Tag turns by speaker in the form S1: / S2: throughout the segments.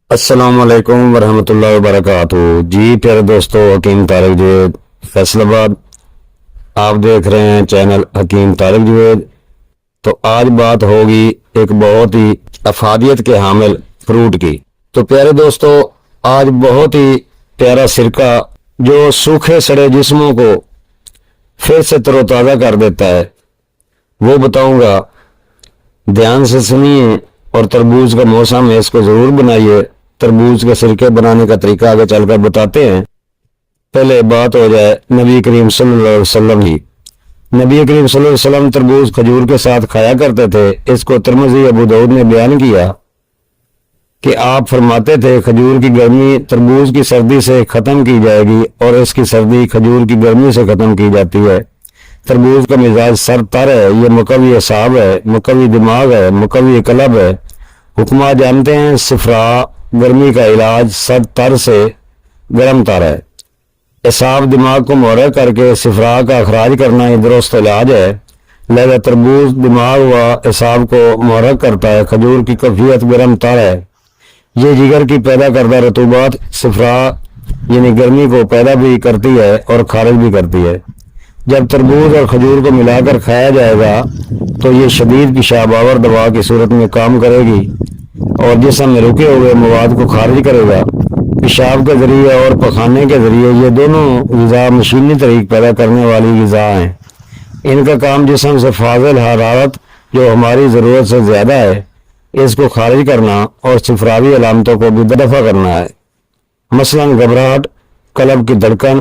S1: السلام علیکم ورحمۃ اللہ وبرکاتہ۔ جی پیارے دوستو، حکیم طارق جوید فیصل آباد، آپ دیکھ رہے ہیں چینل حکیم طارق جوید۔ تو آج بات ہوگی ایک بہت ہی افادیت کے حامل فروٹ کی۔ تو پیارے دوستو، آج بہت ہی پیارا سرکہ جو سوکھے سڑے جسموں کو پھر سے تر و تازہ کر دیتا ہے وہ بتاؤں گا، دھیان سے سنیے اور تربوز کا موسم ہے، اس کو ضرور بنائیے۔ تربوز کے سرکے بنانے کا طریقہ آگے چل کر بتاتے ہیں۔ پہلے بات ہو جائے نبی کریم صلی اللہ علیہ وسلم ہی۔ نبی کریم صلی اللہ علیہ وسلم تربوز کھجور کے ساتھ کھایا کرتے تھے۔ اس کو ترمذی ابو داؤد نے بیان کیا کہ آپ فرماتے تھے کھجور کی گرمی تربوز کی سردی سے ختم کی جائے گی اور اس کی سردی کھجور کی گرمی سے ختم کی جاتی ہے۔ تربوز کا مزاج سر تر ہے، یہ مقوی اعصاب ہے، مقوی دماغ ہے، مقوی قلب ہے۔ حکماء جانتے ہیں صفرا گرمی کا علاج سر تر سے گرم تر ہے۔ اعصاب دماغ کو محرک کر کے صفرا کا اخراج کرنا یہ درست علاج ہے۔ لہذا تربوز دماغ و اعصاب کو محرک کرتا ہے۔ کھجور کی کیفیت گرم تر ہے، یہ جگر کی پیدا کردہ رطوبات صفرا یعنی گرمی کو پیدا بھی کرتی ہے اور خارج بھی کرتی ہے۔ جب تربوز اور کھجور کو ملا کر کھایا جائے گا تو یہ شدید پیشاب آور دوا کی صورت میں کام کرے گی اور جسم میں رکے ہوئے مواد کو خارج کرے گا۔ پیشاب کے ذریعے اور پخانے کے ذریعے یہ دونوں غذا مشینی طریق پیدا کرنے والی غذا ہیں۔ ان کا کام جسم سے فاضل حرارت جو ہماری ضرورت سے زیادہ ہے اس کو خارج کرنا اور صفراوی علامتوں کو بھی دفع کرنا ہے، مثلا گھبراہٹ، قلب کی دھڑکن،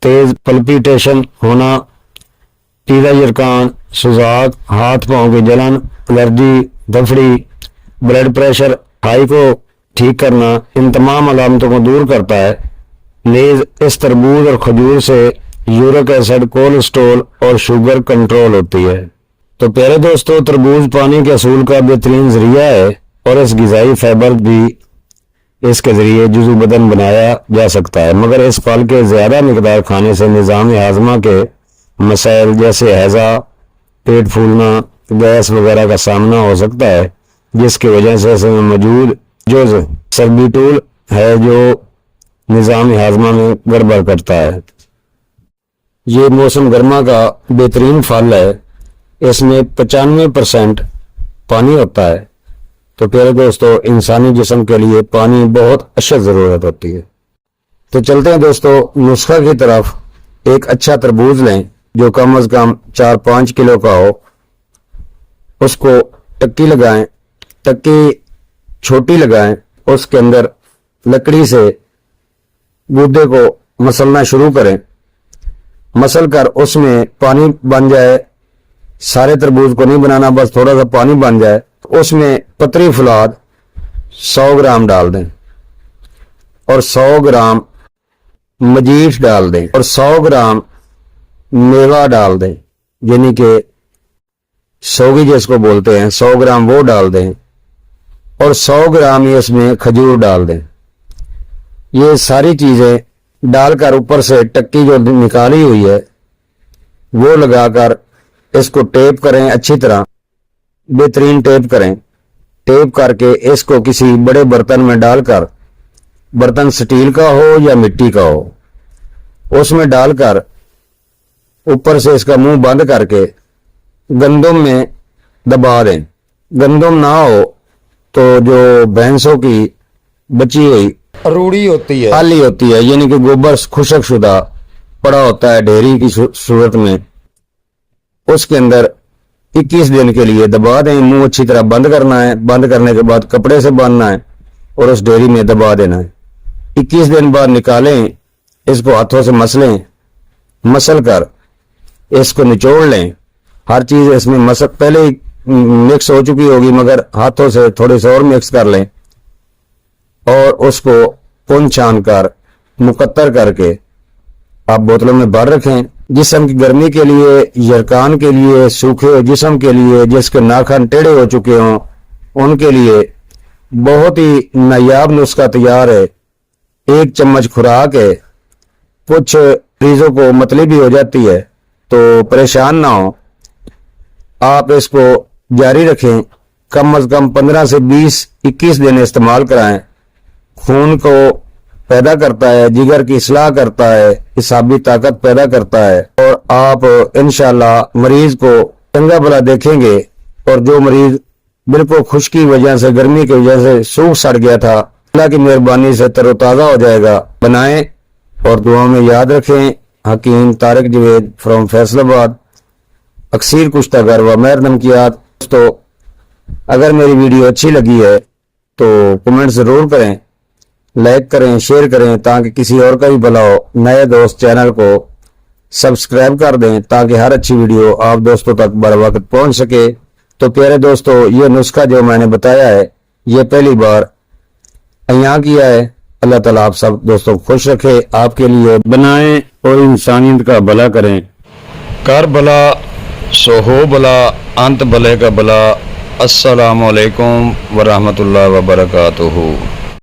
S1: تیز پلپیٹیشن ہونا، پیلا یرکان، سوزاک، ہاتھ پاؤں کی جلن، الرجی، دھفڑی، بلڈ پریشر ہائی کو ٹھیک کرنا، ان تمام علامتوں کو دور کرتا ہے۔ نیز اس تربوز اور کھجور سے یورک ایسڈ، کولیسٹرول اور شوگر کنٹرول ہوتی ہے۔ تو پیارے دوستو، تربوز پانی کے حصول کا بہترین ذریعہ ہے اور اس غذائی فائبر بھی اس کے ذریعے جزو بدن بنایا جا سکتا ہے، مگر اس پھل کے زیادہ مقدار کھانے سے نظام ہاضمہ کے مسائل جیسے ہیضہ، پیٹ پھولنا، گیس وغیرہ کا سامنا ہو سکتا ہے، جس کی وجہ سے اس میں موجود جو سربیٹول ہے جو نظام ہاضمہ میں گڑبڑ کرتا ہے۔ یہ موسم گرما کا بہترین پھل ہے، اس میں 95% پانی ہوتا ہے۔ تو پیارے دوستو، انسانی جسم کے لیے پانی بہت اشد ضرورت ہوتی ہے۔ تو چلتے ہیں دوستو نسخہ کی طرف۔ ایک اچھا تربوز لیں جو کم از کم 4-5 کلو کا ہو، اس کو ٹکی لگائیں، ٹکی چھوٹی لگائیں، اس کے اندر لکڑی سے گودے کو مسلنا شروع کریں، مسل کر اس میں پانی بن جائے، سارے تربوز کو نہیں بنانا، بس تھوڑا سا پانی بن جائے، اس میں پتری فولاد 100 گرام ڈال دیں اور 100 گرام مجیٹ ڈال دیں اور 100 گرام میوہ ڈال دیں، یعنی کہ سوگی جس کو بولتے ہیں، 100 گرام وہ ڈال دیں اور 100 گرام ہی اس میں کھجور ڈال دیں۔ یہ ساری چیزیں ڈال کر اوپر سے ٹکی جو نکالی ہوئی ہے وہ لگا کر اس کو ٹیپ کریں، اچھی طرح بہترین ٹیپ کریں۔ ٹیپ کر کے اس کو کسی بڑے برتن میں ڈال کر، برتن سٹیل کا ہو یا مٹی کا ہو، اس میں ڈال کر اوپر سے اس کا منہ بند کر کے گندم میں دبا دیں۔ گندم نہ ہو تو جو بھینسوں کی بچی ہوئی
S2: روڑی ہوتی ہے،
S1: آلی ہوتی ہے، یعنی کہ گوبر خشک شدہ پڑا ہوتا ہے ڈھیری کی صورت میں، اس کے اندر 21 دن کے لیے دبا دیں۔ منہ اچھی طرح بند کرنا ہے، بند کرنے کے بعد کپڑے سے باندھنا ہے اور اس ڈھیری میں دبا دینا ہے۔ 21 دن بعد نکالیں، اس کو ہاتھوں سے مسلیں، مسل کر اس کو نچوڑ لیں۔ ہر چیز اس میں پہلے ہی مکس ہو چکی ہوگی، مگر ہاتھوں سے تھوڑے سے اور مکس کر لیں اور اس کو پن چھان کر مقطر کر کے آپ بوتلوں میں بھر رکھیں۔ جسم کی گرمی کے لیے، یرکان کے لیے، سوکھے جسم کے لیے، جس کے ناخن ٹیڑھے ہو چکے ہوں ان کے لیے بہت ہی نایاب نسخہ تیار ہے۔ 1 چمچ خوراک ہے، کچھ مریضوں کو متلی بھی ہو جاتی ہے تو پریشان نہ ہو، آپ اس کو جاری رکھیں، کم از کم 15 سے 20-21 دن استعمال کرائیں۔ خون کو پیدا کرتا ہے، جگر کی اصلاح کرتا ہے، اعصابی طاقت پیدا کرتا ہے، اور آپ انشاءاللہ مریض کو چنگا بھلا دیکھیں گے۔ اور جو مریض بالکل خشکی وجہ سے، گرمی کی وجہ سے سوکھ سڑ گیا تھا، اللہ کی مہربانی سے تر و تازہ ہو جائے گا۔ بنائیں اور دعا میں یاد رکھیں۔ حکیم طارق جوید فرام فیصل آباد، اکثیر کشتہ گر و مہر نمکیات۔ دوستو اگر میری ویڈیو اچھی لگی ہے تو کمنٹ ضرور کریں، لائک کریں، شیئر کریں تاکہ کسی اور کا بھی بھلا ہو۔ نئے دوست چینل کو سبسکرائب کر دیں تاکہ ہر اچھی ویڈیو آپ دوستوں تک بر وقت پہنچ سکے۔ تو پیارے دوستو، یہ نسخہ جو میں نے بتایا ہے یہ پہلی بار یہاں کیا ہے۔ اللہ تعالیٰ آپ سب دوستوں کو خوش رکھے، آپ کے لیے بنائیں اور انسانیت کا بھلا کریں۔ کر بھلا سو ہو بھلا، انت بھلے کا بھلا۔ السلام علیکم ورحمۃ اللہ وبرکاتہ۔